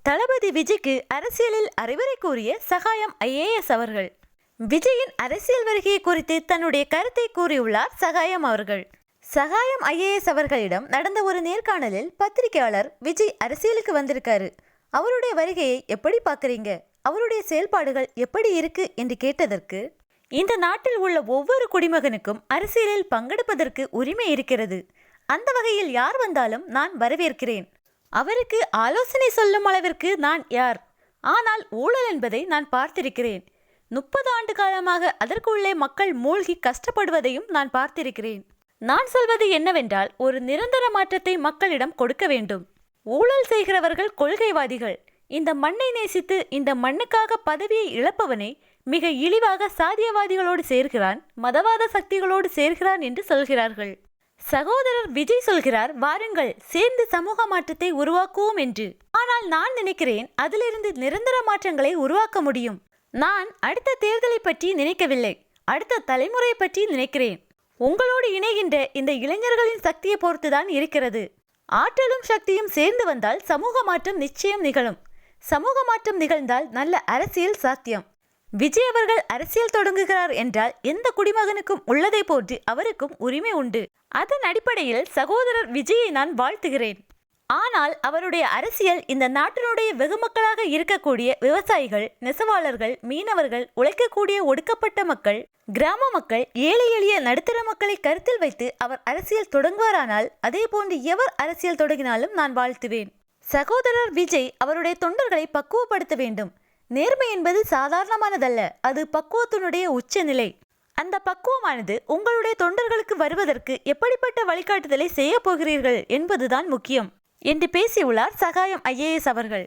தளபதி விஜய்க்கு அரசியலில் அறிவுரை கூறிய சகாயம் ஐஏஎஸ் அவர்கள். விஜயின் அரசியல் வருகையை குறித்து தன்னுடைய கருத்தை கூறியுள்ளார் சகாயம் அவர்கள். சகாயம் ஐஏஎஸ் அவர்களிடம் நடந்த ஒரு நேர்காணலில் பத்திரிகையாளர் விஜய் அரசியலுக்கு வந்திருக்காரு, அவருடைய வருகையை எப்படி பார்க்குறீங்க, அவருடைய செயல்பாடுகள் எப்படி இருக்கு என்று கேட்டதற்கு, இந்த நாட்டில் உள்ள ஒவ்வொரு குடிமகனுக்கும் அரசியலில் பங்கெடுப்பதற்கு உரிமை இருக்கிறது. அந்த வகையில் யார் வந்தாலும் நான் வரவேற்கிறேன். அவருக்கு ஆலோசனை சொல்லும் அளவிற்கு நான் யார்? ஆனால் ஊழல் என்பதை நான் பார்த்திருக்கிறேன். 30 ஆண்டு காலமாக அதற்குள்ளே மக்கள் மூழ்கி கஷ்டப்படுவதையும் நான் பார்த்திருக்கிறேன். நான் சொல்வது என்னவென்றால், ஒரு நிரந்தர மாற்றத்தை மக்களிடம் கொடுக்க வேண்டும். ஊழல் செய்கிறவர்கள் கொள்கைவாதிகள். இந்த மண்ணை நேசித்து இந்த மண்ணுக்காக பதவியை இழப்பவனை மிக இழிவாக சாதியவாதிகளோடு சேர்கிறான், மதவாத சக்திகளோடு சேர்கிறான் என்று சொல்கிறார்கள். சகோதரர் விஜய் சொல்கிறார், வாருங்கள் சேர்ந்து சமூக மாற்றத்தை உருவாக்குவோம் என்று. ஆனால் நான் நினைக்கிறேன், அதிலிருந்து நிரந்தர மாற்றங்களை உருவாக்க முடியும். நான் அடுத்த தேர்தலை பற்றி நினைக்கவில்லை, அடுத்த தலைமுறை பற்றி நினைக்கிறேன். உங்களோடு இணைகின்ற இந்த இளைஞர்களின் சக்தியை பொறுத்துதான் இருக்கிறது. ஆற்றலும் சக்தியும் சேர்ந்து வந்தால் சமூக மாற்றம் நிச்சயம் நிகழும். சமூக மாற்றம் நிகழ்ந்தால் நல்ல அரசியல் சாத்தியம். விஜய் அவர்கள் அரசியல் தொடங்குகிறார் என்றால் எந்த குடிமகனுக்கும் உள்ளதை போன்று அவருக்கும் உரிமை உண்டு. அதன் அடிப்படையில் சகோதரர் விஜயை நான் வாழ்த்துகிறேன். ஆனால் அவருடைய அரசியல் இந்த நாட்டினுடைய வெகுமக்களாக இருக்கக்கூடிய விவசாயிகள், நெசவாளர்கள், மீனவர்கள், உழைக்கக்கூடிய ஒடுக்கப்பட்ட மக்கள், கிராம மக்கள், ஏழை எளிய நடுத்தர மக்களை கருத்தில் வைத்து அவர் அரசியல் தொடங்குவாரானால் அதே போன்று எவர் அரசியல் தொடங்கினாலும் நான் வாழ்த்துவேன். சகோதரர் விஜய் அவருடைய தொண்டர்களை பக்குவப்படுத்த வேண்டும். நேர்மை என்பது சாதாரணமானதல்ல, அது பக்குவத்தினுடைய உச்சநிலை. அந்த பக்குவமானது உங்களுடைய தொண்டர்களுக்கு வருவதற்கு எப்படிப்பட்ட வழிகாட்டுதலை செய்ய போகிறீர்கள் என்பதுதான் முக்கியம் என்று பேசியுள்ளார் சகாயம் ஐஏஎஸ் அவர்கள்.